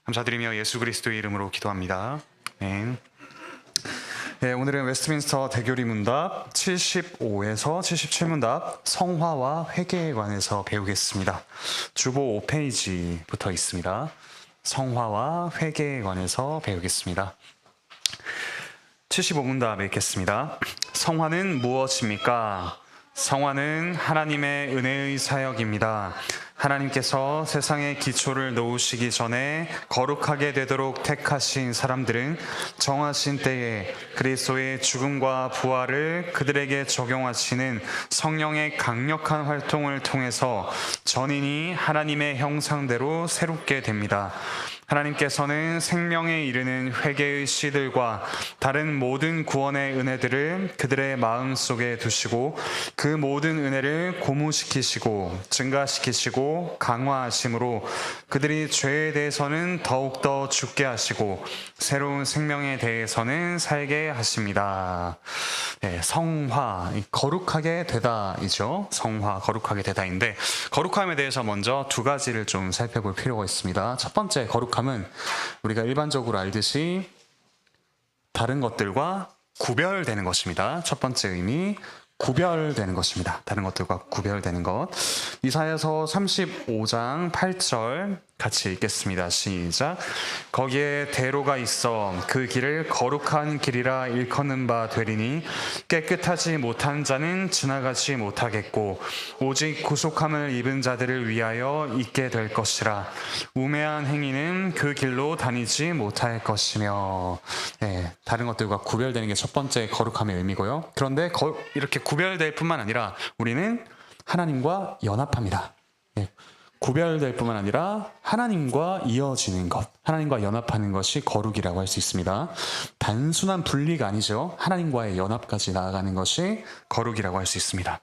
감사드리며 예수 그리스도의 이름으로 기도합니다. 아멘. 네, 오늘은 웨스트민스터 대교리 문답 75에서 77문답 성화와 회개에 관해서 배우겠습니다. 주보 5페이지부터 있습니다. 성화와 회개에 관해서 배우겠습니다. 75문답 읽겠습니다. 성화는 무엇입니까? 성화는 하나님의 은혜의 사역입니다. 하나님께서 세상의 기초를 놓으시기 전에 거룩하게 되도록 택하신 사람들은 정하신 때에 그리스도의 죽음과 부활을 그들에게 적용하시는 성령의 강력한 활동을 통해서 전인이 하나님의 형상대로 새롭게 됩니다. 하나님께서는 생명에 이르는 회개의 씨들과 다른 모든 구원의 은혜들을 그들의 마음속에 두시고 그 모든 은혜를 고무시키시고 증가시키시고 강화하심으로 그들이 죄에 대해서는 더욱더 죽게 하시고 새로운 생명에 대해서는 살게 하십니다. 네, 성화, 거룩하게 되다이죠. 성화, 거룩하게 되다인데 거룩함에 대해서 먼저 두 가지를 좀 살펴볼 필요가 있습니다. 첫 번째, 거룩함은 우리가 일반적으로 알듯이 다른 것들과 구별되는 것입니다. 첫 번째 의미, 구별되는 것입니다. 다른 것들과 구별되는 것. 이사야서 35장 8절 같이 읽겠습니다. 시작. 거기에 대로가 있어 그 길을 거룩한 길이라 일컫는 바 되리니 깨끗하지 못한 자는 지나가지 못하겠고 오직 구속함을 입은 자들을 위하여 있게 될 것이라. 우매한 행위는 그 길로 다니지 못할 것이며. 네, 다른 것들과 구별되는 게 첫 번째 거룩함의 의미고요. 그런데 이렇게 구별될 뿐만 아니라 우리는 하나님과 연합합니다. 네. 구별될 뿐만 아니라 하나님과 이어지는 것, 하나님과 연합하는 것이 거룩이라고 할 수 있습니다. 단순한 분리가 아니죠. 하나님과의 연합까지 나아가는 것이 거룩이라고 할 수 있습니다.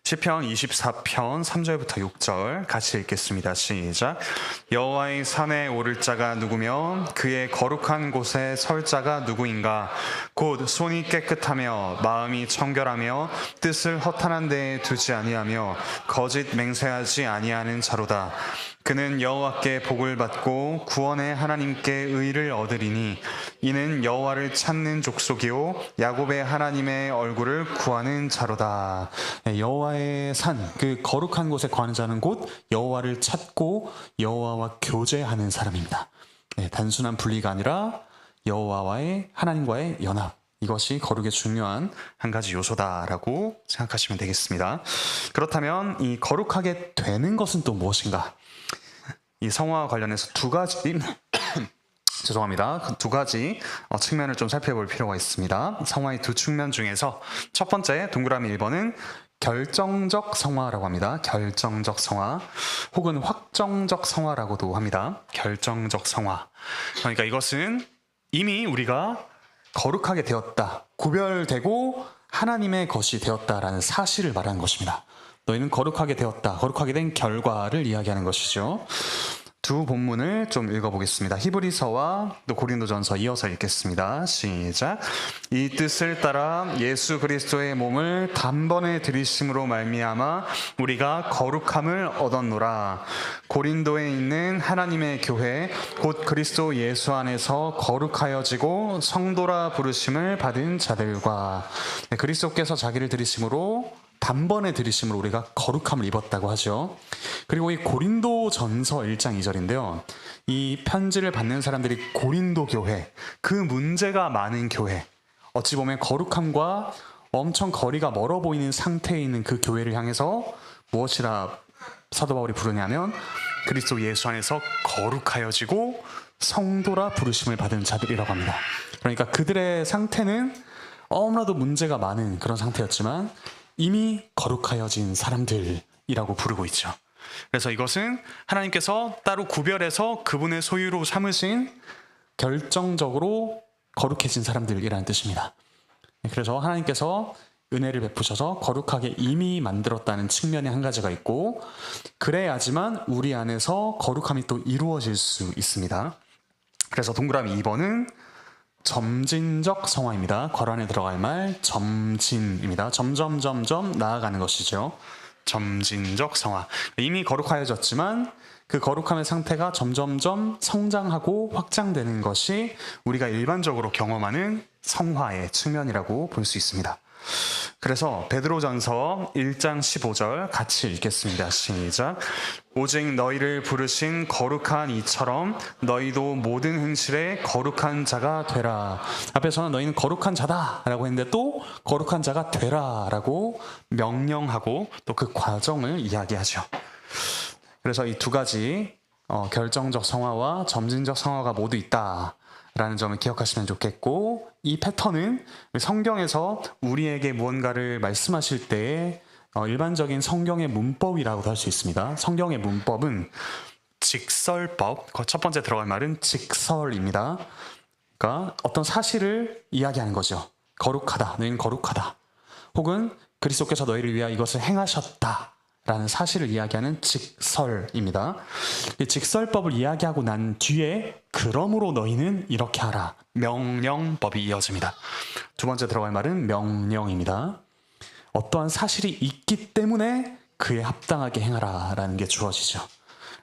시편 24편 3절부터 6절 같이 읽겠습니다. 시작. 여호와의 산에 오를 자가 누구며 그의 거룩한 곳에 설 자가 누구인가? 곧 손이 깨끗하며 마음이 청결하며 뜻을 허탄한 데에 두지 아니하며 거짓 맹세하지 아니하는 자로다. 그는 여호와께 복을 받고 구원의 하나님께 의를 얻으리니 이는 여호와를 찾는 족속이요 야곱의 하나님의 얼굴을 구하는 자로다. 여호와의 산, 그 거룩한 곳에 거하는 자는 곧 여호와를 찾고 여호와와 교제하는 사람입니다. 단순한 분리가 아니라 여호와와의 하나님과의 연합, 이것이 거룩의 중요한 한 가지 요소다라고 생각하시면 되겠습니다. 그렇다면 이 거룩하게 되는 것은 또 무엇인가? 이 성화와 관련해서 두 가지 죄송합니다. 두 가지 측면을 좀 살펴볼 필요가 있습니다. 성화의 두 측면 중에서 첫 번째 동그라미 1번은 결정적 성화라고 합니다. 결정적 성화 혹은 확정적 성화라고도 합니다. 결정적 성화. 그러니까 이것은 이미 우리가 거룩하게 되었다, 구별되고 하나님의 것이 되었다라는 사실을 말하는 것입니다. 너희는 거룩하게 되었다, 거룩하게 된 결과를 이야기하는 것이죠. 두 본문을 좀 읽어보겠습니다. 히브리서와 또 고린도전서 이어서 읽겠습니다. 시작. 이 뜻을 따라 예수 그리스도의 몸을 단번에 들이심으로 말미암아 우리가 거룩함을 얻었노라. 고린도에 있는 하나님의 교회 곧 그리스도 예수 안에서 거룩하여지고 성도라 부르심을 받은 자들과. 그리스도께서 자기를 들이심으로 단번에 들이심으로 우리가 거룩함을 입었다고 하죠. 그리고 이 고린도전서 1장 2절인데요. 이 편지를 받는 사람들이 고린도 교회, 그 문제가 많은 교회, 어찌 보면 거룩함과 엄청 거리가 멀어 보이는 상태에 있는 그 교회를 향해서 무엇이라 사도 바울이 부르냐면 그리스도 예수 안에서 거룩하여지고 성도라 부르심을 받은 자들이라고 합니다. 그러니까 그들의 상태는 너무나도 문제가 많은 그런 상태였지만 이미 거룩하여진 사람들이라고 부르고 있죠. 그래서 이것은 하나님께서 따로 구별해서 그분의 소유로 삼으신 결정적으로 거룩해진 사람들이라는 뜻입니다. 그래서 하나님께서 은혜를 베푸셔서 거룩하게 이미 만들었다는 측면이 한 가지가 있고, 그래야지만 우리 안에서 거룩함이 또 이루어질 수 있습니다. 그래서 동그라미 2번은 점진적 성화입니다. 괄호 안에 들어갈 말 점진입니다. 점점 나아가는 것이죠. 점진적 성화. 이미 거룩하여졌지만 그 거룩함의 상태가 점점점 성장하고 확장되는 것이 우리가 일반적으로 경험하는 성화의 측면이라고 볼 수 있습니다. 그래서 베드로전서 1장 15절 같이 읽겠습니다. 시작. 오직 너희를 부르신 거룩한 이처럼 너희도 모든 행실에 거룩한 자가 되라. 앞에서는 너희는 거룩한 자다 라고 했는데 또 거룩한 자가 되라 라고 명령하고 또 그 과정을 이야기하죠. 그래서 이 두 가지 결정적 성화와 점진적 성화가 모두 있다 라는 점을 기억하시면 좋겠고, 이 패턴은 성경에서 우리에게 무언가를 말씀하실 때 일반적인 성경의 문법이라고도 할 수 있습니다. 성경의 문법은 직설법, 첫 번째 들어갈 말은 직설입니다. 그러니까 어떤 사실을 이야기하는 거죠. 거룩하다, 너희는 거룩하다. 혹은 그리스도께서 너희를 위하여 이것을 행하셨다 라는 사실을 이야기하는 직설입니다. 이 직설법을 이야기하고 난 뒤에 그러므로 너희는 이렇게 하라, 명령법이 이어집니다. 두 번째 들어갈 말은 명령입니다. 어떠한 사실이 있기 때문에 그에 합당하게 행하라 라는 게 주어지죠.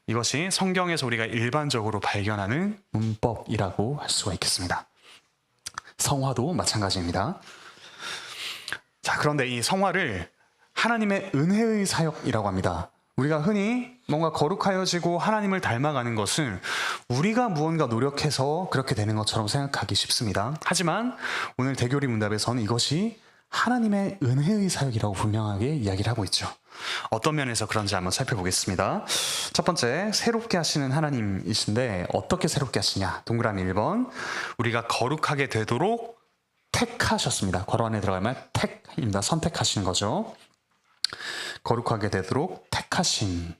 이것이 성경에서 우리가 일반적으로 발견하는 문법이라고 할 수가 있겠습니다. 성화도 마찬가지입니다. 자, 그런데 이 성화를 하나님의 은혜의 사역이라고 합니다. 우리가 흔히 뭔가 거룩하여지고 하나님을 닮아가는 것은 우리가 무언가 노력해서 그렇게 되는 것처럼 생각하기 쉽습니다. 하지만 오늘 대교리 문답에서는 이것이 하나님의 은혜의 사역이라고 분명하게 이야기를 하고 있죠. 어떤 면에서 그런지 한번 살펴보겠습니다. 첫 번째, 새롭게 하시는 하나님이신데 어떻게 새롭게 하시냐? 동그라미 1번, 우리가 거룩하게 되도록 택하셨습니다. 괄호 안에 들어갈 말 택입니다. 선택하시는 거죠. 거룩하게 되도록 택하심.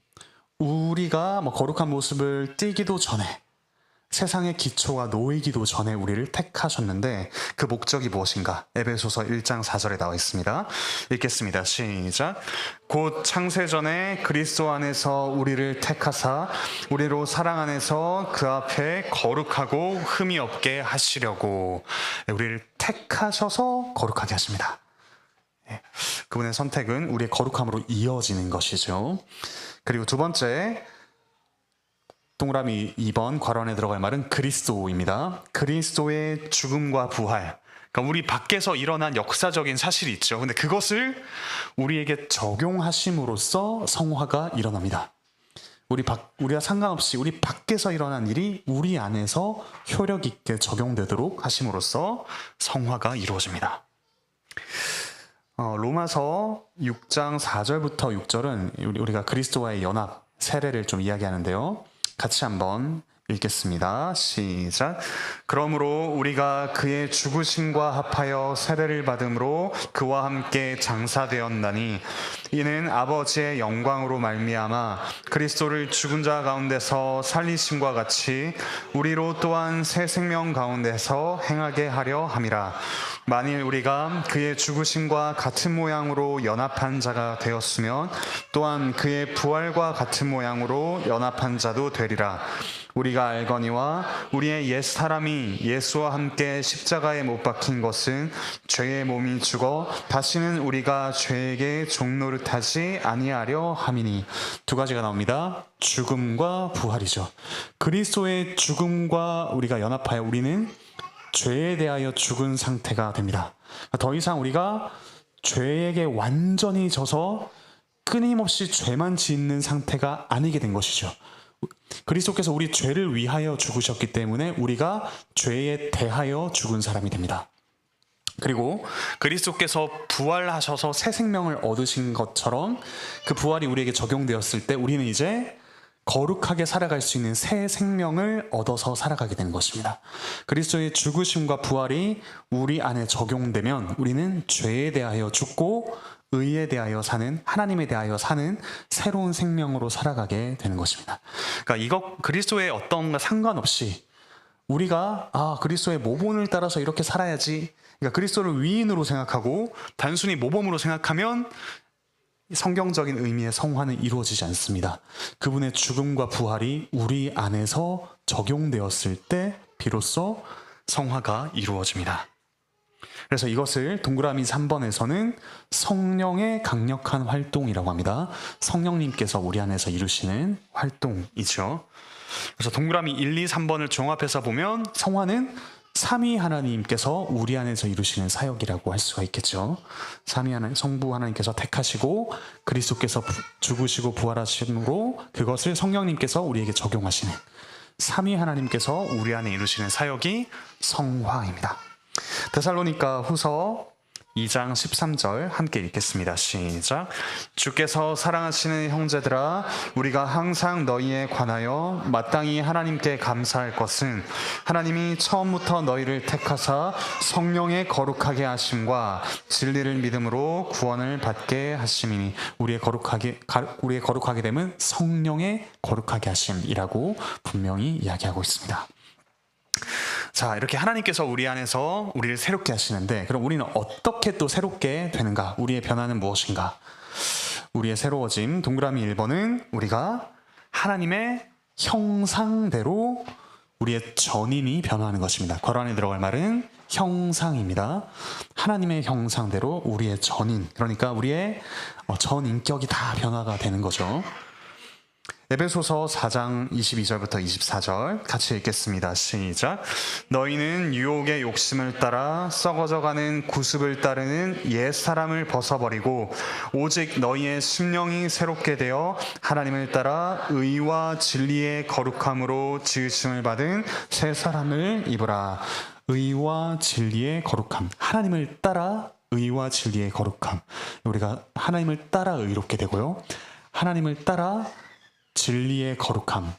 우리가 거룩한 모습을 띠기도 전에, 세상의 기초가 놓이기도 전에 우리를 택하셨는데 그 목적이 무엇인가? 에베소서 1장 4절에 나와 있습니다. 읽겠습니다. 시작. 곧 창세전에 그리스도 안에서 우리를 택하사 우리로 사랑 안에서 그 앞에 거룩하고 흠이 없게 하시려고. 우리를 택하셔서 거룩하게 하십니다. 그분의 선택은 우리의 거룩함으로 이어지는 것이죠. 그리고 두 번째, 동그라미 2번 괄호 안에 들어갈 말은 그리스도입니다. 그리스도의 죽음과 부활. 그러니까 우리 밖에서 일어난 역사적인 사실이 있죠. 근데 그것을 우리에게 적용하심으로써 성화가 일어납니다. 우리와 상관없이 우리 밖에서 일어난 일이 우리 안에서 효력 있게 적용되도록 하심으로써 성화가 이루어집니다. 로마서 6장 4절부터 6절은 우리가 그리스도와의 연합, 세례를 좀 이야기하는데요. 같이 한번 읽겠습니다. 시작. 그러므로 우리가 그의 죽으심과 합하여 세례를 받음으로 그와 함께 장사되었나니 이는 아버지의 영광으로 말미암아 그리스도를 죽은 자 가운데서 살리심과 같이 우리로 또한 새 생명 가운데서 행하게 하려 함이라. 만일 우리가 그의 죽으심과 같은 모양으로 연합한 자가 되었으면 또한 그의 부활과 같은 모양으로 연합한 자도 되리라. 우리가 알거니와 우리의 옛 사람이 예수와 함께 십자가에 못 박힌 것은 죄의 몸이 죽어 다시는 우리가 죄에게 종노릇하지 아니하려 함이니. 두 가지가 나옵니다. 죽음과 부활이죠. 그리스도의 죽음과 우리가 연합하여 우리는 죄에 대하여 죽은 상태가 됩니다. 더 이상 우리가 죄에게 완전히 져서 끊임없이 죄만 짓는 상태가 아니게 된 것이죠. 그리스도께서 우리 죄를 위하여 죽으셨기 때문에 우리가 죄에 대하여 죽은 사람이 됩니다. 그리고 그리스도께서 부활하셔서 새 생명을 얻으신 것처럼 그 부활이 우리에게 적용되었을 때 우리는 이제 거룩하게 살아갈 수 있는 새 생명을 얻어서 살아가게 되는 것입니다. 그리스도의 죽으심과 부활이 우리 안에 적용되면 우리는 죄에 대하여 죽고 의에 대하여 사는, 하나님에 대하여 사는 새로운 생명으로 살아가게 되는 것입니다. 그러니까 이것 그리스도의 어떤가 상관없이 우리가 그리스도의 모본을 따라서 이렇게 살아야지, 그러니까 그리스도를 위인으로 생각하고 단순히 모범으로 생각하면 성경적인 의미의 성화는 이루어지지 않습니다. 그분의 죽음과 부활이 우리 안에서 적용되었을 때 비로소 성화가 이루어집니다. 그래서 이것을 동그라미 3번에서는 성령의 강력한 활동이라고 합니다. 성령님께서 우리 안에서 이루시는 활동이죠. 그래서 동그라미 1, 2, 3번을 종합해서 보면 성화는 삼위 하나님께서 우리 안에서 이루시는 사역이라고 할 수가 있겠죠. 삼위 하나님, 성부 하나님께서 택하시고 그리스도께서 죽으시고 부활하심으로 그것을 성령님께서 우리에게 적용하시는 삼위 하나님께서 우리 안에 이루시는 사역이 성화입니다. 데살로니가 후서 2장 13절 함께 읽겠습니다. 시작. 주께서 사랑하시는 형제들아, 우리가 항상 너희에 관하여 마땅히 하나님께 감사할 것은 우리가 처음부터 너희를 택하사 성령의 거룩하게 하심과 진리를 믿음으로 구원을 받게 하심이니. 우리의 거룩하게 됨은 성령의 거룩하게 하심이라고 분명히 이야기하고 있습니다. 자, 이렇게 하나님께서 우리 안에서 우리를 새롭게 하시는데, 그럼 우리는 어떻게 또 새롭게 되는가? 우리의 변화는 무엇인가? 우리의 새로워짐, 동그라미 1번은 우리가 하나님의 형상대로 우리의 전인이 변화하는 것입니다. 괄호 안에 들어갈 말은 형상입니다. 하나님의 형상대로 우리의 전인, 그러니까 우리의 전인격이 다 변화가 되는 거죠. 에베소서 4장 22절부터 24절 같이 읽겠습니다. 시작. 너희는 유혹의 욕심을 따라 썩어져가는 구습을 따르는 옛사람을 벗어버리고 오직 너희의 심령이 새롭게 되어 하나님을 따라 의와 진리의 거룩함으로 지으심을 받은 새 사람을 입으라. 의와 진리의 거룩함, 하나님을 따라 의와 진리의 거룩함. 우리가 하나님을 따라 의롭게 되고요, 하나님을 따라 진리의 거룩함이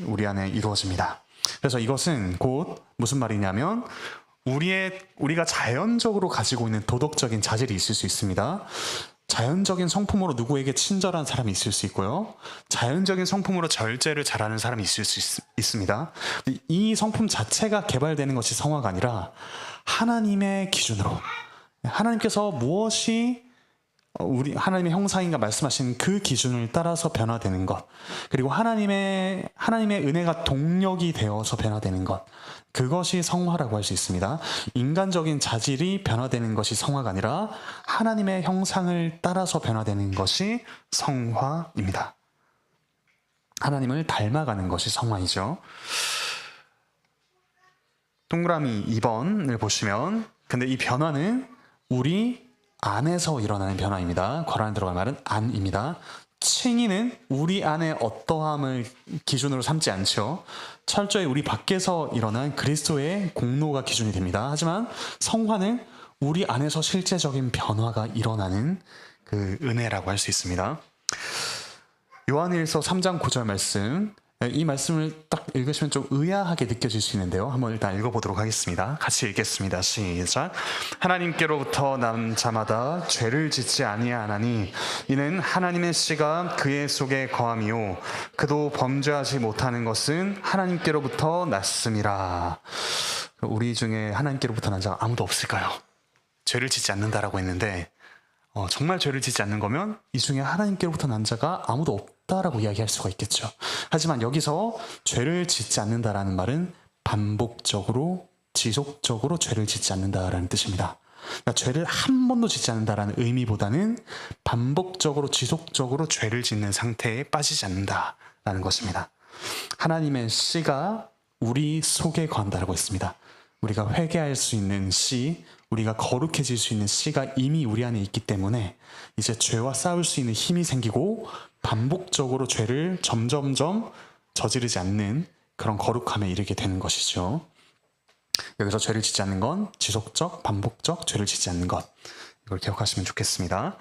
우리 안에 이루어집니다. 그래서 이것은 곧 무슨 말이냐면 우리가 자연적으로 가지고 있는 도덕적인 자질이 있을 수 있습니다. 자연적인 성품으로 누구에게 친절한 사람이 있을 수 있고요, 자연적인 성품으로 절제를 잘하는 사람이 있을 수 있습니다. 이 성품 자체가 개발되는 것이 성화가 아니라 하나님의 기준으로, 하나님께서 무엇이 하나님의 형상인가 말씀하신 그 기준을 따라서 변화되는 것, 그리고 하나님의 은혜가 동력이 되어서 변화되는 것, 그것이 성화라고 할 수 있습니다. 인간적인 자질이 변화되는 것이 성화가 아니라 하나님의 형상을 따라서 변화되는 것이 성화입니다. 하나님을 닮아가는 것이 성화이죠. 동그라미 2번을 보시면, 근데 이 변화는 우리 안에서 일어나는 변화입니다. 괄호 안에 들어갈 말은 안입니다. 칭의는 우리 안에 어떠함을 기준으로 삼지 않죠. 철저히 우리 밖에서 일어난 그리스도의 공로가 기준이 됩니다. 하지만 성화는 우리 안에서 실제적인 변화가 일어나는 그 은혜라고 할 수 있습니다. 요한일서 3장 9절 말씀, 이 말씀을 딱 읽으시면 좀 의아하게 느껴질 수 있는데요, 한번 일단 읽어보도록 하겠습니다. 같이 읽겠습니다. 시작. 하나님께로부터 난 자마다 죄를 짓지 아니하나니 이는 하나님의 씨가 그의 속에 거함이요 그도 범죄하지 못하는 것은 하나님께로부터 났음이라. 우리 중에 하나님께로부터 난 자가 아무도 없을까요? 죄를 짓지 않는다라고 했는데 정말 죄를 짓지 않는 거면 이 중에 하나님께로부터 난 자가 아무도 없다라고 이야기할 수가 있겠죠. 하지만 여기서 죄를 짓지 않는다라는 말은 반복적으로, 지속적으로 죄를 짓지 않는다라는 뜻입니다. 그러니까 죄를 한 번도 짓지 않는다라는 의미보다는 반복적으로, 지속적으로 죄를 짓는 상태에 빠지지 않는다라는 것입니다. 하나님의 씨가 우리 속에 거한다라고 했습니다. 우리가 회개할 수 있는 씨, 우리가 거룩해질 수 있는 씨가 이미 우리 안에 있기 때문에 이제 죄와 싸울 수 있는 힘이 생기고 반복적으로 죄를 점점점 저지르지 않는 그런 거룩함에 이르게 되는 것이죠. 여기서 죄를 짓지 않는 건 지속적, 반복적 죄를 짓지 않는 것, 이걸 기억하시면 좋겠습니다.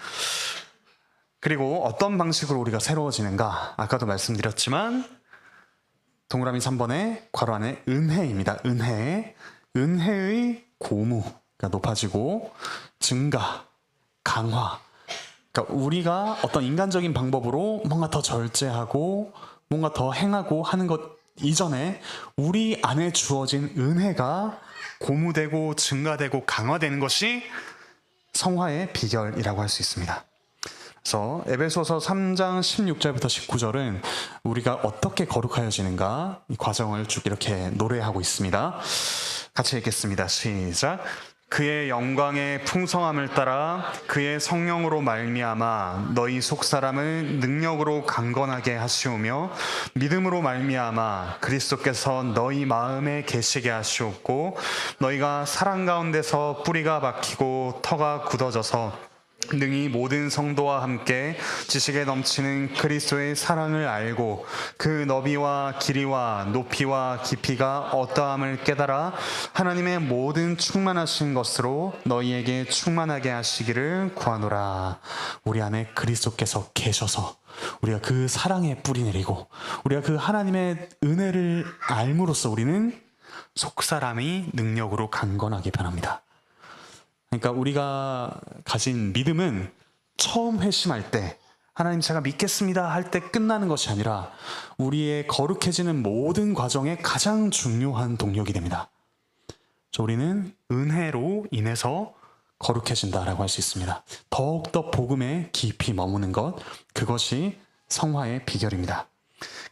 그리고 어떤 방식으로 우리가 새로워지는가, 아까도 말씀드렸지만 동그라미 3번에 괄호 안에 은혜입니다. 은혜의 고무가 높아지고 증가, 강화. 그러니까 우리가 어떤 인간적인 방법으로 뭔가 더 절제하고 뭔가 더 행하고 하는 것 이전에 우리 안에 주어진 은혜가 고무되고 증가되고 강화되는 것이 성화의 비결이라고 할 수 있습니다. 그래서 에베소서 3장 16절부터 19절은 우리가 어떻게 거룩하여지는가 이 과정을 쭉 이렇게 노래하고 있습니다. 같이 읽겠습니다. 시작. 그의 영광의 풍성함을 따라 그의 성령으로 말미암아 너희 속사람을 능력으로 강건하게 하시오며 믿음으로 말미암아 그리스도께서 너희 마음에 계시게 하시옵고 너희가 사랑 가운데서 뿌리가 박히고 터가 굳어져서 능히 모든 성도와 함께 지식에 넘치는 그리스도의 사랑을 알고 그 너비와 길이와 높이와 깊이가 어떠함을 깨달아 하나님의 모든 충만하신 것으로 너희에게 충만하게 하시기를 구하노라. 우리 안에 그리스도께서 계셔서 우리가 그 사랑의 뿌리 내리고 우리가 그 하나님의 은혜를 알므로써 우리는 속사람이 능력으로 강건하게 변합니다. 그러니까 우리가 가진 믿음은 처음 회심할 때 하나님 제가 믿겠습니다 할 때 끝나는 것이 아니라 우리의 거룩해지는 모든 과정에 가장 중요한 동력이 됩니다. 우리는 은혜로 인해서 거룩해진다라고 할 수 있습니다. 더욱더 복음에 깊이 머무는 것, 그것이 성화의 비결입니다.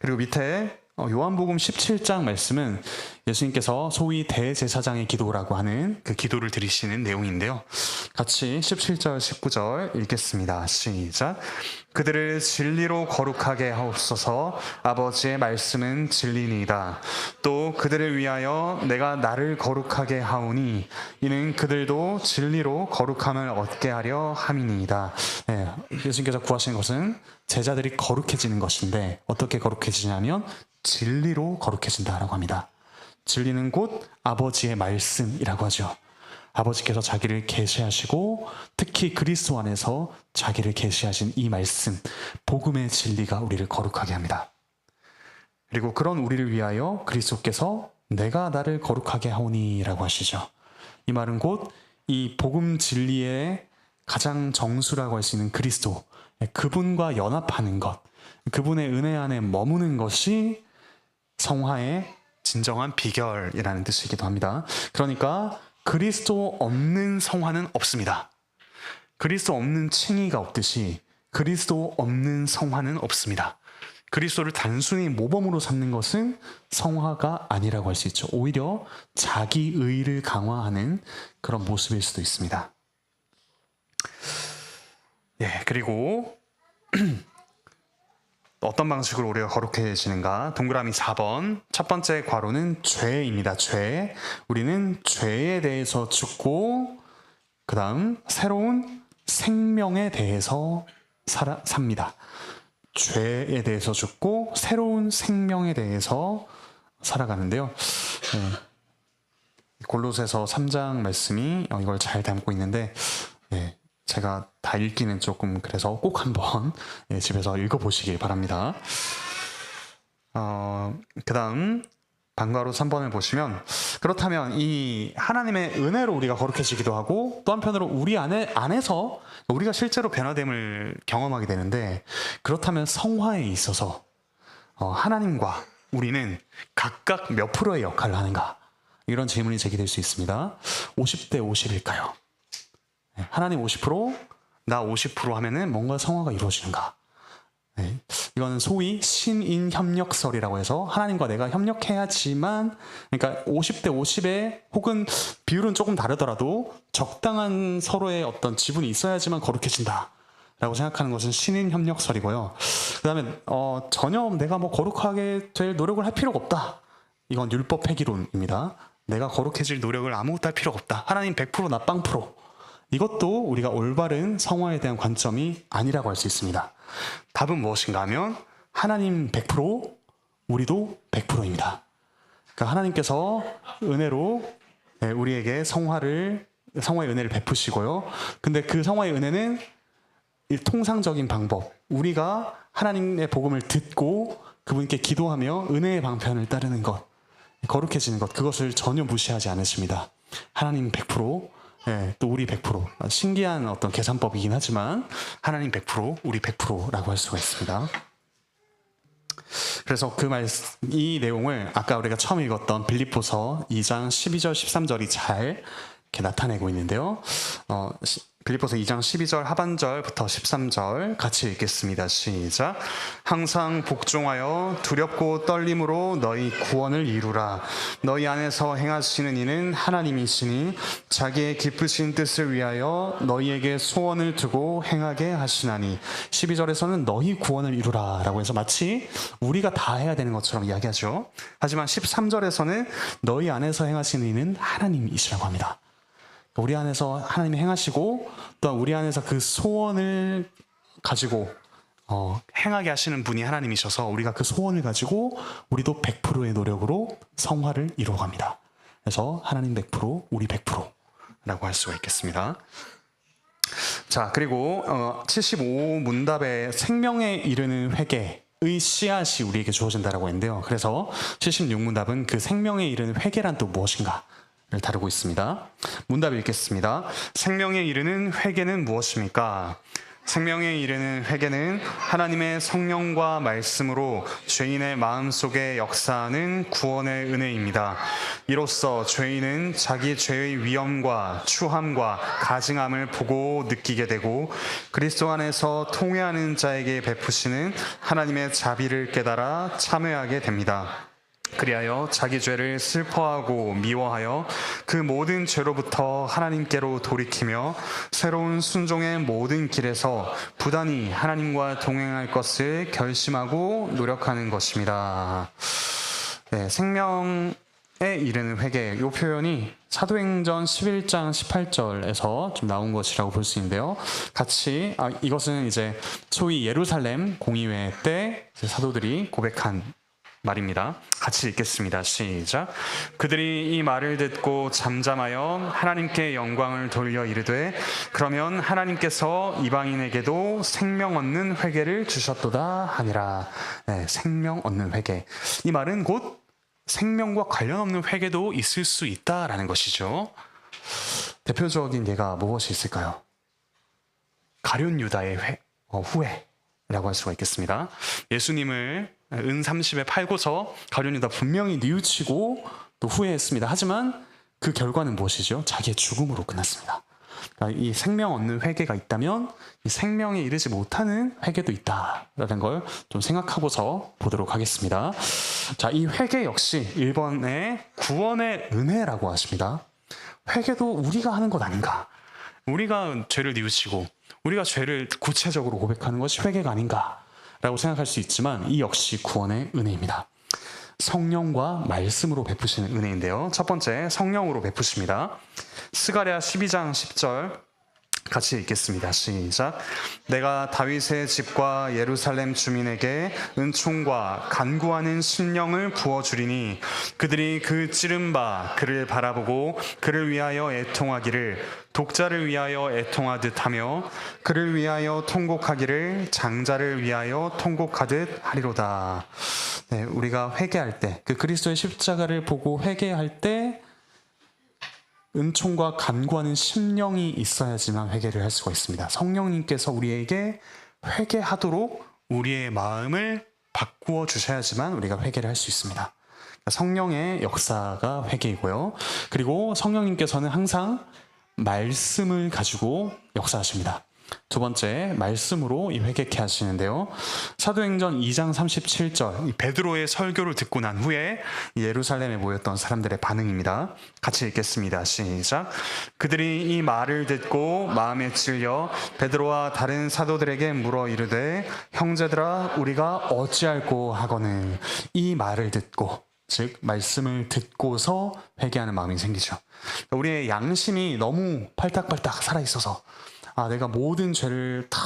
그리고 밑에 요한복음 17장 말씀은 예수님께서 소위 대제사장의 기도라고 하는 그 기도를 드리시는 내용인데요. 같이 17절 19절 읽겠습니다. 시작. 그들을 진리로 거룩하게 하옵소서. 아버지의 말씀은 진리니이다. 또 그들을 위하여 내가 나를 거룩하게 하오니 이는 그들도 진리로 거룩함을 얻게 하려 함이니이다. 네, 예수님께서 구하시는 것은 제자들이 거룩해지는 것인데 어떻게 거룩해지냐면 진리로 거룩해진다라고 합니다. 진리는 곧 아버지의 말씀이라고 하죠. 아버지께서 자기를 계시하시고 특히 그리스도 안에서 자기를 계시하신 이 말씀, 복음의 진리가 우리를 거룩하게 합니다. 그리고 그런 우리를 위하여 그리스도께서 내가 나를 거룩하게 하오니라고 하시죠. 이 말은 곧 이 복음 진리의 가장 정수라고 할 수 있는 그리스도, 그분과 연합하는 것, 그분의 은혜 안에 머무는 것이 성화의 진정한 비결이라는 뜻이기도 합니다. 그러니까 그리스도 없는 성화는 없습니다. 그리스도 없는 칭의가 없듯이 그리스도 없는 성화는 없습니다. 그리스도를 단순히 모범으로 삼는 것은 성화가 아니라고 할 수 있죠. 오히려 자기 의를 강화하는 그런 모습일 수도 있습니다. 예, 그리고 어떤 방식으로 우리가 거룩해지는가? 동그라미 4번. 첫 번째 괄호는 죄입니다. 죄. 우리는 죄에 대해서 죽고 그 다음 새로운 생명에 대해서 삽니다. 죄에 대해서 죽고 새로운 생명에 대해서 살아가는데요. 네. 골로새서 3장 말씀이 이걸 잘 담고 있는데 네. 제가 다 읽기는 조금 그래서 꼭 한번 집에서 읽어보시기 바랍니다. 그 다음 방과로 3번을 보시면 그렇다면 이 하나님의 은혜로 우리가 거룩해지기도 하고 또 한편으로 우리 안에서 우리가 실제로 변화됨을 경험하게 되는데 그렇다면 성화에 있어서 하나님과 우리는 각각 몇 프로의 역할을 하는가? 이런 질문이 제기될 수 있습니다. 50대 50일까요? 하나님 50%, 나 50% 하면은 뭔가 성화가 이루어지는가? 네. 이건 소위 신인 협력설이라고 해서 하나님과 내가 협력해야지만, 그러니까 50대 50에 혹은 비율은 조금 다르더라도 적당한 서로의 어떤 지분이 있어야지만 거룩해진다 라고 생각하는 것은 신인 협력설이고요. 그 다음에 전혀 내가 뭐 거룩하게 될 노력을 할 필요가 없다. 이건 율법 폐기론입니다. 내가 거룩해질 노력을 아무것도 할 필요가 없다. 하나님 100% 나 0%. 이것도 우리가 올바른 성화에 대한 관점이 아니라고 할 수 있습니다. 답은 무엇인가 하면 하나님 100%, 우리도 100%입니다. 그러니까 하나님께서 은혜로 우리에게 성화의 은혜를 베푸시고요. 근데 그 성화의 은혜는 통상적인 방법, 우리가 하나님의 복음을 듣고 그분께 기도하며 은혜의 방편을 따르는 것, 거룩해지는 것, 그것을 전혀 무시하지 않으십니다. 하나님 100%, 또 우리 100%. 신기한 어떤 계산법이긴 하지만 하나님 100%, 우리 100%라고 할 수가 있습니다. 그래서 이 내용을 아까 우리가 처음 읽었던 빌립보서 2장 12절 13절이 잘 이렇게 나타내고 있는데요. 빌립보서 2장 12절 하반절부터 13절 같이 읽겠습니다. 시작. 항상 복종하여 두렵고 떨림으로 너희 구원을 이루라. 너희 안에서 행하시는 이는 하나님이시니 자기의 기쁘신 뜻을 위하여 너희에게 소원을 두고 행하게 하시나니. 12절에서는 너희 구원을 이루라 라고 해서 마치 우리가 다 해야 되는 것처럼 이야기하죠. 하지만 13절에서는 너희 안에서 행하시는 이는 하나님이시라고 합니다. 우리 안에서 하나님이 행하시고 또한 우리 안에서 그 소원을 가지고 행하게 하시는 분이 하나님이셔서 우리가 그 소원을 가지고 우리도 100%의 노력으로 성화를 이루어갑니다. 그래서 하나님 100%, 우리 100%라고 할 수가 있겠습니다. 자, 그리고 75문답에 생명에 이르는 회개의 씨앗이 우리에게 주어진다라고 했는데요. 그래서 76문답은 그 생명에 이르는 회개란 또 무엇인가 를 다루고 있습니다. 문답 읽겠습니다. 생명에 이르는 회개는 무엇입니까? 생명에 이르는 회개는 하나님의 성령과 말씀으로 죄인의 마음속에 역사하는 구원의 은혜입니다. 이로써 죄인은 자기 죄의 위험과 추함과 가증함을 보고 느끼게 되고 그리스도 안에서 통회하는 자에게 베푸시는 하나님의 자비를 깨달아 참회하게 됩니다. 그리하여 자기 죄를 슬퍼하고 미워하여 그 모든 죄로부터 하나님께로 돌이키며 새로운 순종의 모든 길에서 부단히 하나님과 동행할 것을 결심하고 노력하는 것입니다. 네, 생명에 이르는 회개, 이 표현이 사도행전 11장 18절에서 좀 나온 것이라고 볼 수 있는데요. 같이 이것은 이제 소위 예루살렘 공의회 때 사도들이 고백한 말입니다. 같이 읽겠습니다. 시작. 그들이 이 말을 듣고 잠잠하여 하나님께 영광을 돌려 이르되 그러면 하나님께서 이방인에게도 생명 얻는 회개를 주셨도다 하니라. 네, 생명 얻는 회개. 이 말은 곧 생명과 관련 없는 회개도 있을 수 있다라는 것이죠. 대표적인 예가 무엇이 있을까요? 가룟 유다의 후회라고 할 수가 있겠습니다. 예수님을 은 30에 팔고서 가룟 유다 분명히 뉘우치고 또 후회했습니다. 하지만 그 결과는 무엇이죠? 자기의 죽음으로 끝났습니다. 그러니까 이 생명 얻는 회개가 있다면 이 생명에 이르지 못하는 회개도 있다라는 걸 좀 생각하고서 보도록 하겠습니다. 자, 이 회개 역시 1번의 구원의 은혜라고 하십니다. 회개도 우리가 하는 것 아닌가? 우리가 죄를 뉘우치고 우리가 죄를 구체적으로 고백하는 것이 회개가 아닌가? 라고 생각할 수 있지만 이 역시 구원의 은혜입니다. 성령과 말씀으로 베푸시는 은혜인데요. 첫 번째, 성령으로 베푸십니다. 스가랴 12장 10절 같이 읽겠습니다. 시작. 내가 다윗의 집과 예루살렘 주민에게 은총과 간구하는 심령을 부어주리니 그들이 그 찌른 바 그를 바라보고 그를 위하여 애통하기를 독자를 위하여 애통하듯 하며 그를 위하여 통곡하기를 장자를 위하여 통곡하듯 하리로다. 네, 우리가 회개할 때, 그 그리스도의 십자가를 보고 회개할 때 은총과 간구하는 심령이 있어야지만 회개를 할 수가 있습니다. 성령님께서 우리에게 회개하도록 우리의 마음을 바꾸어 주셔야지만 우리가 회개를 할 수 있습니다. 성령의 역사가 회개이고요. 그리고 성령님께서는 항상 말씀을 가지고 역사하십니다. 두 번째, 말씀으로 이 회개케 하시는데요. 사도행전 2장 37절, 이 베드로의 설교를 듣고 난 후에 예루살렘에 모였던 사람들의 반응입니다. 같이 읽겠습니다. 시작. 그들이 이 말을 듣고 마음에 찔려 베드로와 다른 사도들에게 물어 이르되 형제들아 우리가 어찌할꼬 하거늘. 이 말을 듣고, 즉 말씀을 듣고서 회개하는 마음이 생기죠. 우리의 양심이 너무 팔딱팔딱 살아있어서 내가 모든 죄를 다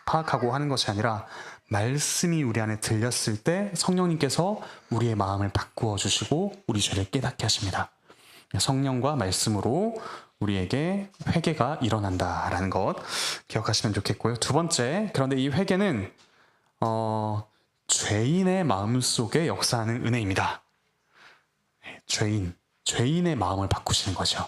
파악하고 하는 것이 아니라 말씀이 우리 안에 들렸을 때 성령님께서 우리의 마음을 바꾸어 주시고 우리 죄를 깨닫게 하십니다. 성령과 말씀으로 우리에게 회개가 일어난다라는 것 기억하시면 좋겠고요. 두 번째, 그런데 이 회개는 죄인의 마음속에 역사하는 은혜입니다. 죄인의 마음을 바꾸시는 거죠.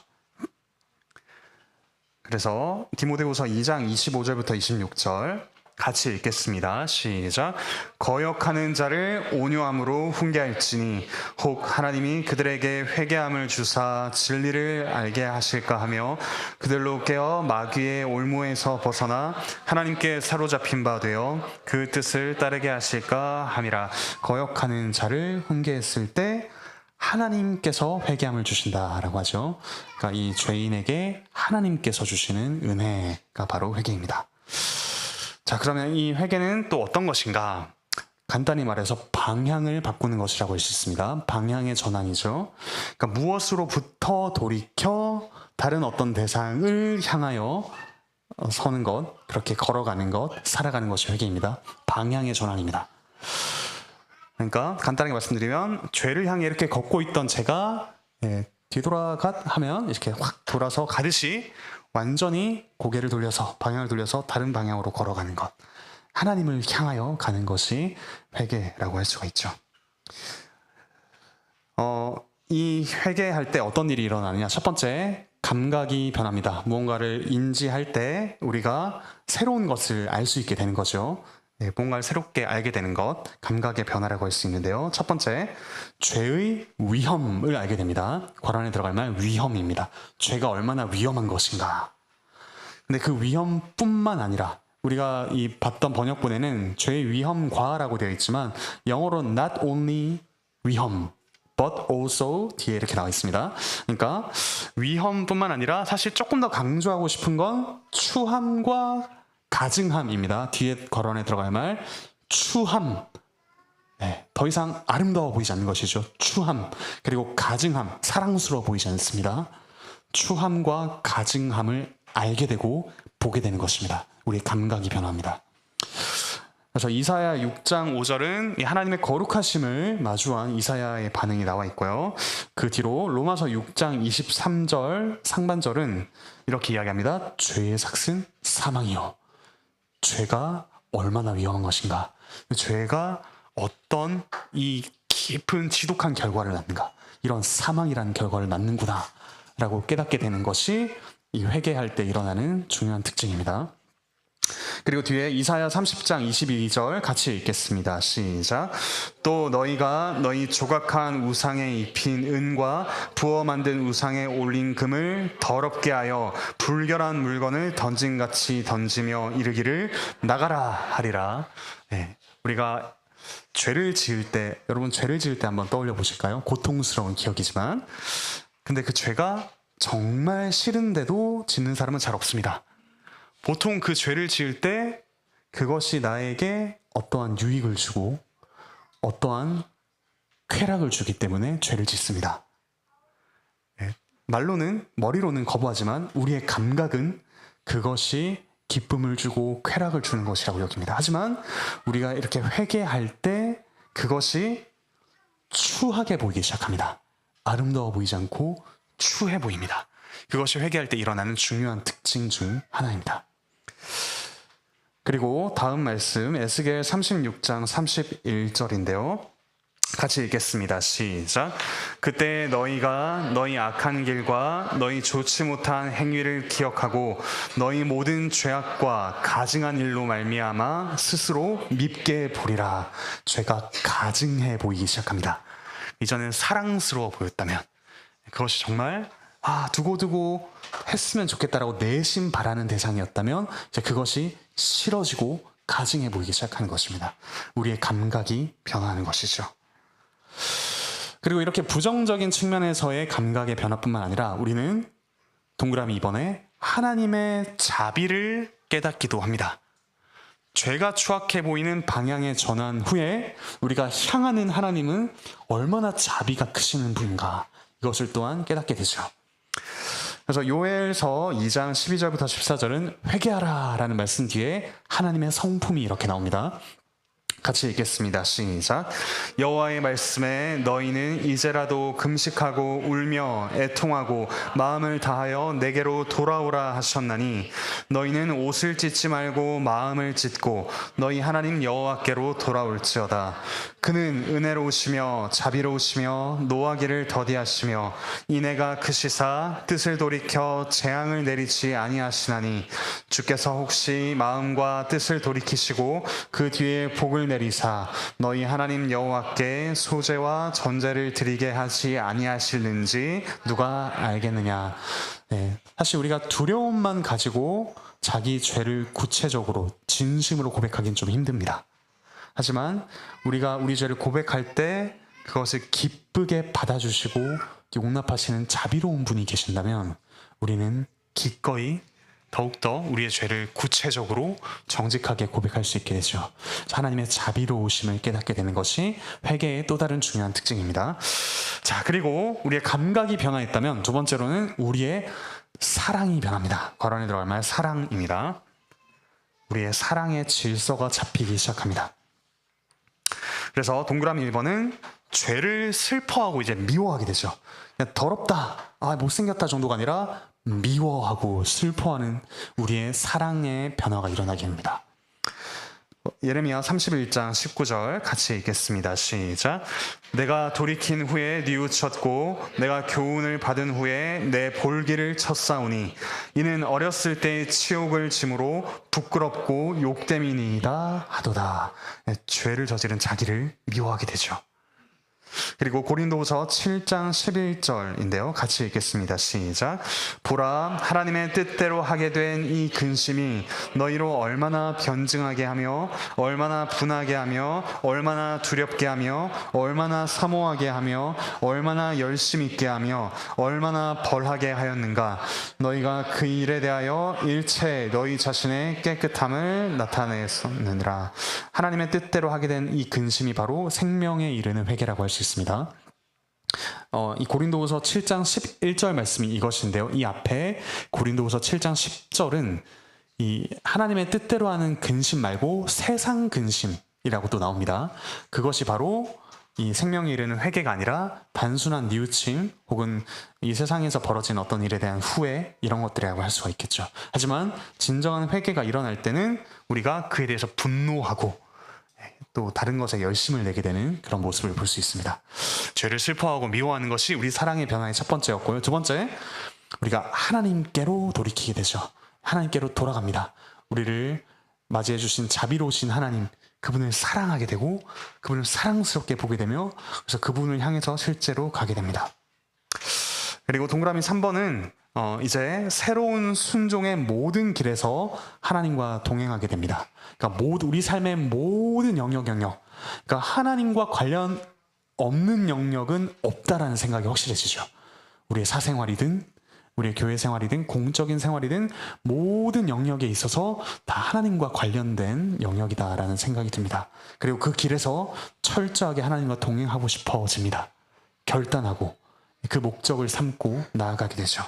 그래서 디모데후서 2장 25절부터 26절 같이 읽겠습니다. 시작. 거역하는 자를 온유함으로 훈계할지니 혹 하나님이 그들에게 회개함을 주사 진리를 알게 하실까 하며 그들로 깨어 마귀의 올무에서 벗어나 하나님께 사로잡힌 바 되어 그 뜻을 따르게 하실까 함이라. 거역하는 자를 훈계했을 때 하나님께서 회개함을 주신다라고 하죠. 그러니까 이 죄인에게 하나님께서 주시는 은혜가 바로 회개입니다. 자, 그러면 이 회개는 또 어떤 것인가? 간단히 말해서 방향을 바꾸는 것이라고 할 수 있습니다. 방향의 전환이죠. 그러니까 무엇으로부터 돌이켜 다른 어떤 대상을 향하여 서는 것, 그렇게 걸어가는 것, 살아가는 것이 회개입니다. 방향의 전환입니다. 그러니까 간단하게 말씀드리면 죄를 향해 이렇게 걷고 있던 제가 뒤돌아가 하면 이렇게 확 돌아서 가듯이 완전히 고개를 돌려서 방향을 돌려서 다른 방향으로 걸어가는 것, 하나님을 향하여 가는 것이 회개라고 할 수가 있죠. 이 회개할 때 어떤 일이 일어나느냐? 첫 번째, 감각이 변합니다. 무언가를 인지할 때 우리가 새로운 것을 알 수 있게 되는 거죠. 뭔가를 새롭게 알게 되는 것, 감각의 변화라고 할 수 있는데요. 첫 번째, 죄의 위험을 알게 됩니다. 괄호 들어갈 말 위험입니다. 죄가 얼마나 위험한 것인가. 근데 그 위험뿐만 아니라 우리가 이 봤던 번역본에는 죄의 위험과라고 되어 있지만 영어로 not only 위험, but also 뒤에 이렇게 나와 있습니다. 그러니까 위험뿐만 아니라 사실 조금 더 강조하고 싶은 건 추함과 가증함입니다. 뒤에 거론에 들어갈 말 추함. 더 이상 아름다워 보이지 않는 것이죠. 추함. 그리고 가증함. 사랑스러워 보이지 않습니다. 추함과 가증함을 알게 되고 보게 되는 것입니다. 우리의 감각이 변합니다. 그래서 이사야 6장 5절은 하나님의 거룩하심을 마주한 이사야의 반응이 나와 있고요. 그 뒤로 로마서 6장 23절 상반절은 이렇게 이야기합니다. 죄의 삭은 사망이요. 죄가 얼마나 위험한 것인가. 죄가 어떤 이 깊은 지독한 결과를 낳는가. 이런 사망이라는 결과를 낳는구나 라고 깨닫게 되는 것이 이 회개할 때 일어나는 중요한 특징입니다. 그리고 뒤에 이사야 30장 22절 같이 읽겠습니다. 시작. 또 너희가 너희 조각한 우상에 입힌 은과 부어 만든 우상에 올린 금을 더럽게 하여 불결한 물건을 던짐같이 던지며 이르기를 나가라 하리라. 우리가 죄를 지을 때, 여러분 죄를 지을 때 한번 떠올려 보실까요? 고통스러운 기억이지만 근데 그 죄가 정말 싫은데도 짓는 사람은 잘 없습니다. 보통 그 죄를 지을 때 그것이 나에게 어떠한 유익을 주고 어떠한 쾌락을 주기 때문에 죄를 짓습니다. 말로는, 머리로는 거부하지만 우리의 감각은 그것이 기쁨을 주고 쾌락을 주는 것이라고 여깁니다. 하지만 우리가 이렇게 회개할 때 그것이 추하게 보이기 시작합니다. 아름다워 보이지 않고 추해 보입니다. 그것이 회개할 때 일어나는 중요한 특징 중 하나입니다. 그리고 다음 말씀 에스겔 36장 31절인데요. 같이 읽겠습니다. 시작. 그때 너희가 너희 악한 길과 너희 좋지 못한 행위를 기억하고 너희 모든 죄악과 가증한 일로 말미암아 스스로 밉게 보리라. 죄가 가증해 보이기 시작합니다. 이전엔 사랑스러워 보였다면 그것이 정말 두고두고 했으면 좋겠다라고 내심 바라는 대상이었다면 이제 그것이 싫어지고 가증해 보이기 시작하는 것입니다. 우리의 감각이 변화하는 것이죠. 그리고 이렇게 부정적인 측면에서의 감각의 변화뿐만 아니라 우리는 동그라미 2번에 하나님의 자비를 깨닫기도 합니다. 죄가 추악해 보이는 방향의 전환 후에 우리가 향하는 하나님은 얼마나 자비가 크시는 분인가, 이것을 또한 깨닫게 되죠. 그래서 요엘서 2장 12절부터 14절은 회개하라 라는 말씀 뒤에 하나님의 성품이 이렇게 나옵니다. 같이 읽겠습니다. 시작. 여호와의 말씀에 너희는 이제라도 금식하고 울며 애통하고 마음을 다하여 내게로 돌아오라 하셨나니 너희는 옷을 찢지 말고 마음을 찢고 너희 하나님 여호와께로 돌아올지어다. 그는 은혜로우시며 자비로우시며 노하기를 더디하시며 인애가 크시사 뜻을 돌이켜 재앙을 내리지 아니하시나니 주께서 혹시 마음과 뜻을 돌이키시고 그 뒤에 복을 내리사 너희 하나님 여호와께 소제와 전제를 드리게 하지 아니하실는지 누가 알겠느냐. 네, 사실 우리가 두려움만 가지고 자기 죄를 구체적으로 진심으로 고백하기는 좀 힘듭니다. 하지만 우리가 우리 죄를 고백할 때 그것을 기쁘게 받아주시고 용납하시는 자비로운 분이 계신다면 우리는 기꺼이 더욱더 우리의 죄를 구체적으로 정직하게 고백할 수 있게 되죠. 하나님의 자비로우심을 깨닫게 되는 것이 회개의 또 다른 중요한 특징입니다. 자, 그리고 우리의 감각이 변화했다면 두 번째로는 우리의 사랑이 변합니다. 괄호 안에 들어갈 말 사랑입니다. 우리의 사랑의 질서가 잡히기 시작합니다. 그래서 동그라미 1번은 죄를 슬퍼하고 이제 미워하게 되죠. 그냥 더럽다, 못생겼다 정도가 아니라 미워하고 슬퍼하는 우리의 사랑의 변화가 일어나게 됩니다. 예레미야 31장 19절 같이 읽겠습니다. 시작. 내가 돌이킨 후에 뉘우쳤고 내가 교훈을 받은 후에 내 볼기를 쳤사오니 이는 어렸을 때의 치욕을 짐으로 부끄럽고 욕됨이니이다 하도다. 죄를 저지른 자기를 미워하게 되죠. 그리고 고린도후서 7장 11절인데요. 같이 읽겠습니다. 시작. 보라, 하나님의 뜻대로 하게 된 이 근심이 너희로 얼마나 변증하게 하며 얼마나 분하게 하며 얼마나 두렵게 하며 얼마나 사모하게 하며 얼마나 열심 있게 하며 얼마나 벌하게 하였는가. 너희가 그 일에 대하여 일체 너희 자신의 깨끗함을 나타냈었느니라. 하나님의 뜻대로 하게 된 이 근심이 바로 생명에 이르는 회개라고 할 수 있습니다. 이 고린도후서 7장 11절 말씀이 이것인데요. 이 앞에 고린도후서 7장 10절은 이 하나님의 뜻대로 하는 근심 말고 세상 근심이라고 또 나옵니다. 그것이 바로 이 생명에 이르는 회개가 아니라 단순한 뉘우침 혹은 이 세상에서 벌어진 어떤 일에 대한 후회, 이런 것들이라고 할 수가 있겠죠. 하지만 진정한 회개가 일어날 때는 우리가 그에 대해서 분노하고 또 다른 것에 열심을 내게 되는 그런 모습을 볼 수 있습니다. 죄를 슬퍼하고 미워하는 것이 우리 사랑의 변화의 첫 번째였고요. 두 번째, 우리가 하나님께로 돌이키게 되죠. 하나님께로 돌아갑니다. 우리를 맞이해 주신 자비로우신 하나님, 그분을 사랑하게 되고 그분을 사랑스럽게 보게 되며 그래서 그분을 향해서 실제로 가게 됩니다. 그리고 동그라미 3번은 이제 새로운 순종의 모든 길에서 하나님과 동행하게 됩니다. 그러니까 우리 삶의 모든 영역, 그러니까 하나님과 관련 없는 영역은 없다라는 생각이 확실해지죠. 우리의 사생활이든 우리의 교회 생활이든 공적인 생활이든 모든 영역에 있어서 다 하나님과 관련된 영역이다라는 생각이 듭니다. 그리고 그 길에서 철저하게 하나님과 동행하고 싶어집니다. 결단하고 그 목적을 삼고 나아가게 되죠.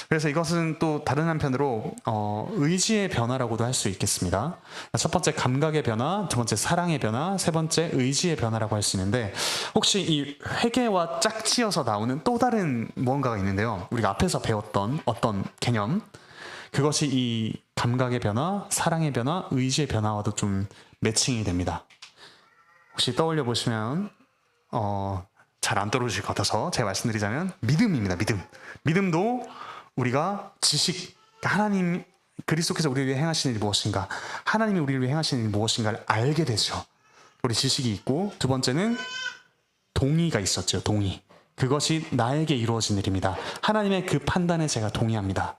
그래서 이것은 또 다른 한편으로 의지의 변화라고도 할 수 있겠습니다. 첫 번째 감각의 변화, 두 번째 사랑의 변화, 세 번째 의지의 변화라고 할 수 있는데, 혹시 이 회개와 짝지어서 나오는 또 다른 무언가가 있는데요. 우리가 앞에서 배웠던 어떤 개념, 그것이 이 감각의 변화, 사랑의 변화, 의지의 변화와도 좀 매칭이 됩니다. 혹시 떠올려 보시면 잘 안 떨어질 것 같아서 제가 말씀드리자면 믿음입니다. 믿음도 우리가 지식, 하나님 그리스도께서 우리를 위해 행하신 일이 무엇인가, 하나님이 우리를 위해 행하신 일이 무엇인가를 알게 되죠. 우리 지식이 있고, 두 번째는 동의가 있었죠. 동의. 그것이 나에게 이루어진 일입니다. 하나님의 그 판단에 제가 동의합니다.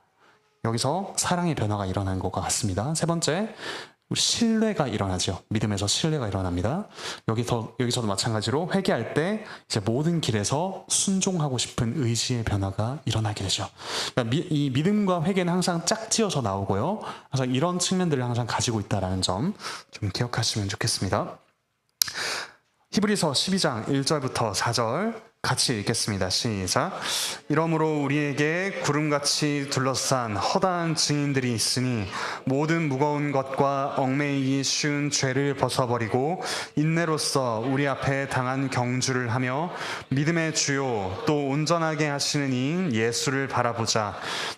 여기서 사랑의 변화가 일어난 것 같습니다. 세 번째, 신뢰가 일어나죠. 믿음에서 신뢰가 일어납니다. 여기서도 마찬가지로 회개할 때 이제 모든 길에서 순종하고 싶은 의지의 변화가 일어나게 되죠. 그러니까 이 믿음과 회개는 항상 짝지어서 나오고요. 항상 이런 측면들을 항상 가지고 있다는 점 좀 기억하시면 좋겠습니다. 히브리서 12장 1절부터 4절 같이 읽겠습니다. 시작. 이러므로 우리에게 구름같이 둘러싼 허다한 증인들이 있으니 모든 무거운 것과 얽매이기 쉬운 죄를 벗어버리고 인내로써 우리 앞에 당한 경주를 하며 믿음의 주요 또 온전하게 하시는 이인 예수를 바라보자.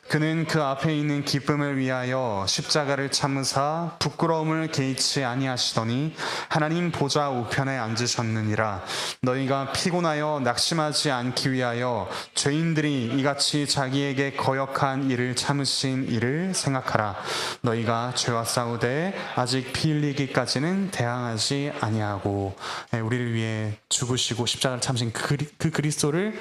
그는 그 앞에 있는 기쁨을 위하여 십자가를 참으사 부끄러움을 개의치 아니하시더니 하나님 보좌 우편에 앉으셨느니라. 너희가 피곤하여 낙심하지 않기 위하여 죄인들이 이같이 자기에게 거역한 일을 참으신 이를 생각하라. 너희가 죄와 싸우되 아직 피 흘리기까지는 대항하지 아니하고. 우리를 위해 죽으시고 십자가를 참으신 그 그리스도를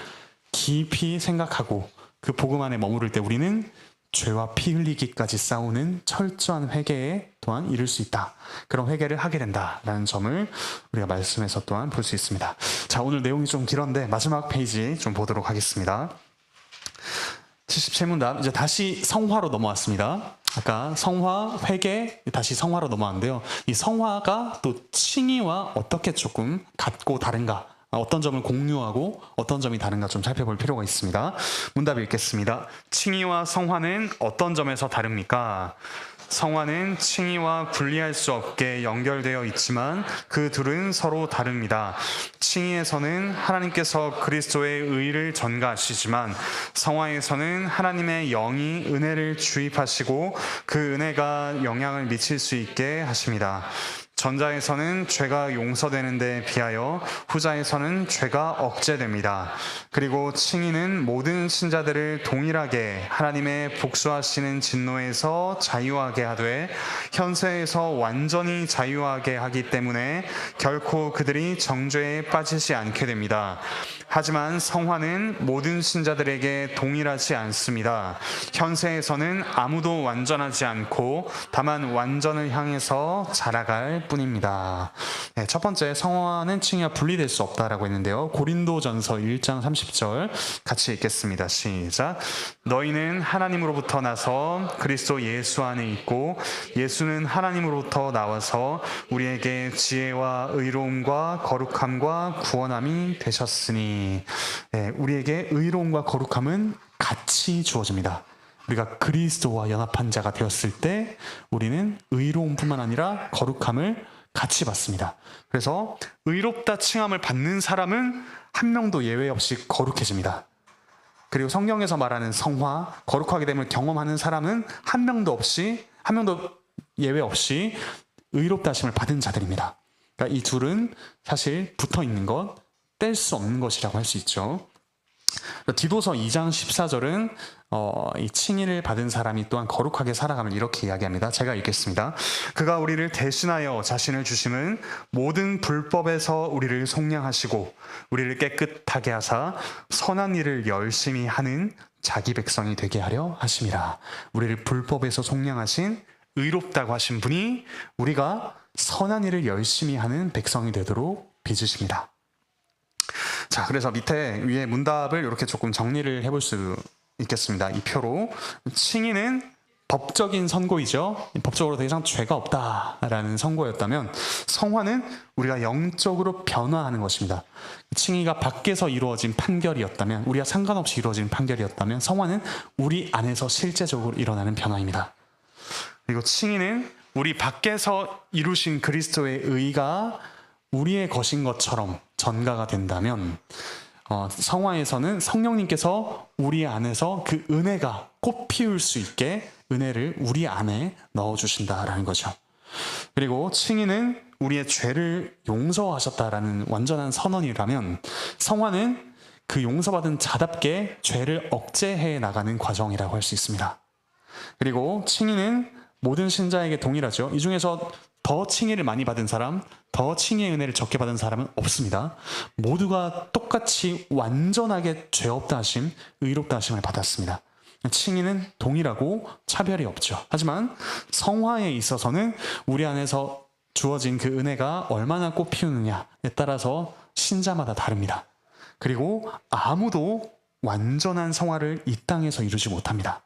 깊이 생각하고 그 복음 안에 머무를 때 우리는 죄와 피 흘리기까지 싸우는 철저한 회개에 또한 이룰 수 있다. 그런 회개를 하게 된다라는 점을 우리가 말씀에서 또한 볼 수 있습니다. 자, 오늘 내용이 좀 길었는데 마지막 페이지 좀 보도록 하겠습니다. 77문답, 이제 다시 성화로 넘어왔습니다. 아까 성화, 회개, 다시 성화로 넘어왔는데요. 이 성화가 또 칭의와 어떻게 조금 같고 다른가, 어떤 점을 공유하고 어떤 점이 다른가 좀 살펴볼 필요가 있습니다. 문답 읽겠습니다. 칭의와 성화는 어떤 점에서 다릅니까? 성화는 칭의와 분리할 수 없게 연결되어 있지만 그 둘은 서로 다릅니다. 칭의에서는 하나님께서 그리스도의 의를 전가하시지만 성화에서는 하나님의 영이 은혜를 주입하시고 그 은혜가 영향을 미칠 수 있게 하십니다. 전자에서는 죄가 용서되는 데 비하여 후자에서는 죄가 억제됩니다. 그리고 칭의는 모든 신자들을 동일하게 하나님의 복수하시는 진노에서 자유하게 하되 현세에서 완전히 자유하게 하기 때문에 결코 그들이 정죄에 빠지지 않게 됩니다. 하지만 성화는 모든 신자들에게 동일하지 않습니다. 현세에서는 아무도 완전하지 않고 다만 완전을 향해서 자라갈 뿐입니다. 네, 첫 번째, 성화는 칭의와 분리될 수 없다라고 했는데요. 고린도전서 1장 30절 같이 읽겠습니다. 시작. 너희는 하나님으로부터 나서 그리스도 예수 안에 있고 예수는 하나님으로부터 나와서 우리에게 지혜와 의로움과 거룩함과 구원함이 되셨으니. 네, 우리에게 의로움과 거룩함은 같이 주어집니다. 우리가 그리스도와 연합한 자가 되었을 때 우리는 의로움뿐만 아니라 거룩함을 같이 받습니다. 그래서 의롭다 칭함을 받는 사람은 한 명도 예외 없이 거룩해집니다. 그리고 성경에서 말하는 성화, 거룩하게 됨을 경험하는 사람은 한 명도 예외 없이 의롭다 하심을 받은 자들입니다. 그러니까 이 둘은 사실 붙어 있는 것, 뗄 수 없는 것이라고 할 수 있죠. 디도서 2장 14절은 이 칭의를 받은 사람이 또한 거룩하게 살아감을 이렇게 이야기합니다. 제가 읽겠습니다. 그가 우리를 대신하여 자신을 주심은 모든 불법에서 우리를 속량하시고 우리를 깨끗하게 하사 선한 일을 열심히 하는 자기 백성이 되게 하려 하심이라. 우리를 불법에서 속량하신 의롭다고 하신 분이 우리가 선한 일을 열심히 하는 백성이 되도록 빚으십니다. 자, 그래서 위에 문답을 이렇게 조금 정리를 해볼 수 있겠습니다. 이 표로. 칭의는 법적인 선고이죠. 법적으로 더 이상 죄가 없다라는 선고였다면 성화는 우리가 영적으로 변화하는 것입니다. 칭의가 밖에서 이루어진 판결이었다면, 우리와 상관없이 이루어진 판결이었다면 성화는 우리 안에서 실제적으로 일어나는 변화입니다. 그리고 칭의는 우리 밖에서 이루신 그리스도의 의가 우리의 것인 것처럼 전가가 된다면 성화에서는 성령님께서 우리 안에서 그 은혜가 꽃 피울 수 있게 은혜를 우리 안에 넣어주신다라는 거죠. 그리고 칭의는 우리의 죄를 용서하셨다라는 완전한 선언이라면 성화는 그 용서받은 자답게 죄를 억제해 나가는 과정이라고 할 수 있습니다. 그리고 칭의는 모든 신자에게 동일하죠. 이 중에서 더 칭의를 많이 받은 사람, 더 칭의의 은혜를 적게 받은 사람은 없습니다. 모두가 똑같이 완전하게 죄 없다 하심, 의롭다 하심을 받았습니다. 칭의는 동일하고 차별이 없죠. 하지만 성화에 있어서는 우리 안에서 주어진 그 은혜가 얼마나 꽃 피우느냐에 따라서 신자마다 다릅니다. 그리고 아무도 완전한 성화를 이 땅에서 이루지 못합니다.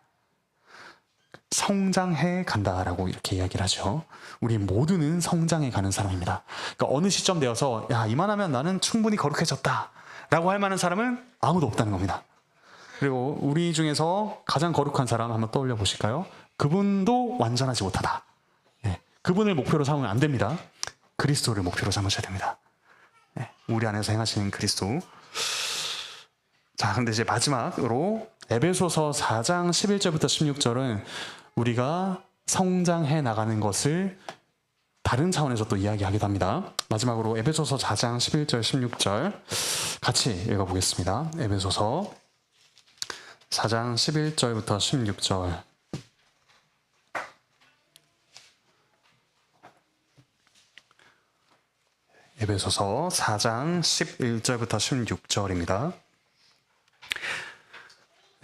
성장해 간다라고 이렇게 이야기를 하죠. 우리 모두는 성장해 가는 사람입니다. 그러니까 어느 시점 되어서 이만하면 나는 충분히 거룩해졌다 라고 할 만한 사람은 아무도 없다는 겁니다. 그리고 우리 중에서 가장 거룩한 사람 한번 떠올려 보실까요? 그분도 완전하지 못하다. 그분을 목표로 삼으면 안 됩니다. 그리스도를 목표로 삼으셔야 됩니다. 우리 안에서 행하시는 그리스도. 자, 근데 이제 마지막으로 에베소서 4장 11절부터 16절은 우리가 성장해 나가는 것을 다른 차원에서 또 이야기하기도 합니다. 마지막으로 에베소서 4장 11절 16절 같이 읽어보겠습니다. 에베소서 4장 11절부터 16절. 에베소서 4장 11절부터 16절입니다.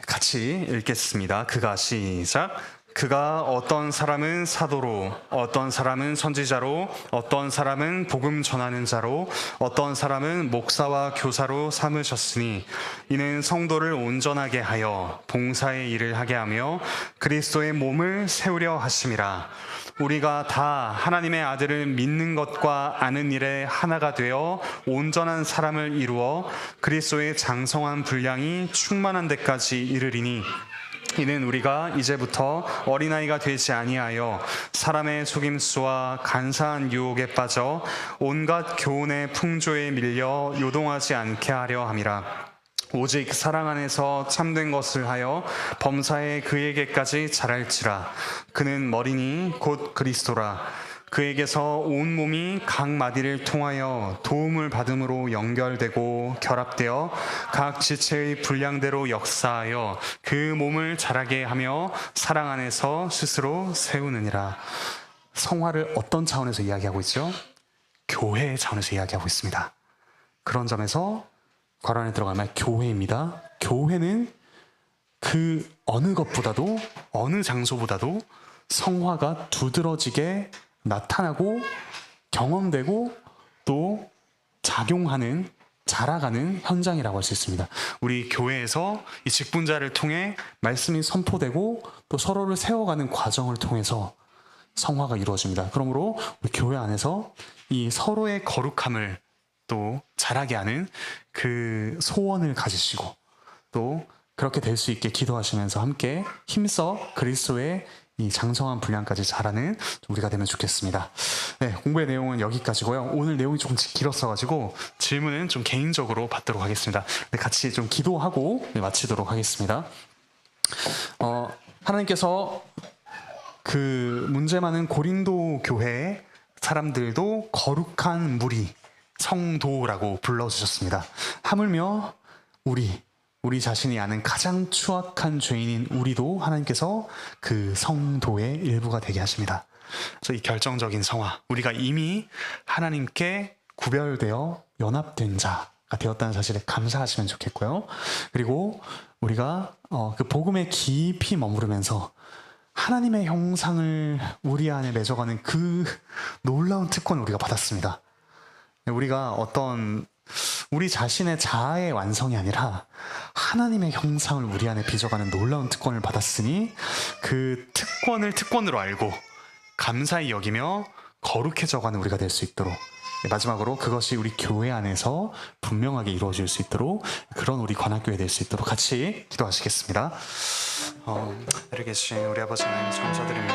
같이 읽겠습니다. 시작. 그가 어떤 사람은 사도로, 어떤 사람은 선지자로, 어떤 사람은 복음 전하는 자로, 어떤 사람은 목사와 교사로 삼으셨으니 이는 성도를 온전하게 하여 봉사의 일을 하게 하며 그리스도의 몸을 세우려 하심이라. 우리가 다 하나님의 아들을 믿는 것과 아는 일에 하나가 되어 온전한 사람을 이루어 그리스도의 장성한 분량이 충만한 데까지 이르리니 이는 우리가 이제부터 어린아이가 되지 아니하여 사람의 속임수와 간사한 유혹에 빠져 온갖 교훈의 풍조에 밀려 요동하지 않게 하려 함이라. 오직 사랑 안에서 참된 것을 하여 범사에 그에게까지 자랄지라. 그는 머리니 곧 그리스도라. 그에게서 온 몸이 각 마디를 통하여 도움을 받음으로 연결되고 결합되어 각 지체의 분량대로 역사하여 그 몸을 자라게 하며 사랑 안에서 스스로 세우느니라. 성화를 어떤 차원에서 이야기하고 있죠? 교회의 차원에서 이야기하고 있습니다. 그런 점에서 괄호 안에 들어가면 교회입니다. 교회는 그 어느 것보다도 어느 장소보다도 성화가 두드러지게 나타나고 경험되고 또 작용하는 자라가는 현장이라고 할 수 있습니다. 우리 교회에서 이 직분자를 통해 말씀이 선포되고 또 서로를 세워가는 과정을 통해서 성화가 이루어집니다. 그러므로 우리 교회 안에서 이 서로의 거룩함을 또 자라게 하는 그 소원을 가지시고 또 그렇게 될 수 있게 기도하시면서 함께 힘써 그리스도의 이 장성한 분량까지 자라는 우리가 되면 좋겠습니다. 네, 공부의 내용은 여기까지고요. 오늘 내용이 조금 길었어가지고 질문은 좀 개인적으로 받도록 하겠습니다. 네, 같이 좀 기도하고 마치도록 하겠습니다. 하나님께서 그 문제 많은 고린도 교회의 사람들도 거룩한 무리, 성도라고 불러주셨습니다. 하물며 우리 자신이 아는 가장 추악한 죄인인 우리도 하나님께서 그 성도의 일부가 되게 하십니다. 그래서 이 결정적인 성화, 우리가 이미 하나님께 구별되어 연합된 자가 되었다는 사실에 감사하시면 좋겠고요. 그리고 우리가 그 복음에 깊이 머무르면서 하나님의 형상을 우리 안에 맺어가는 그 놀라운 특권을 우리가 받았습니다. 우리가 우리 자신의 자아의 완성이 아니라 하나님의 형상을 우리 안에 빚어가는 놀라운 특권을 받았으니 그 특권으로 알고 감사히 여기며 거룩해져가는 우리가 될 수 있도록, 마지막으로 그것이 우리 교회 안에서 분명하게 이루어질 수 있도록, 그런 우리 관악교회 될 수 있도록 같이 기도하시겠습니다. 하늘에 계신 우리 아버지 하나님, 감사드립니다.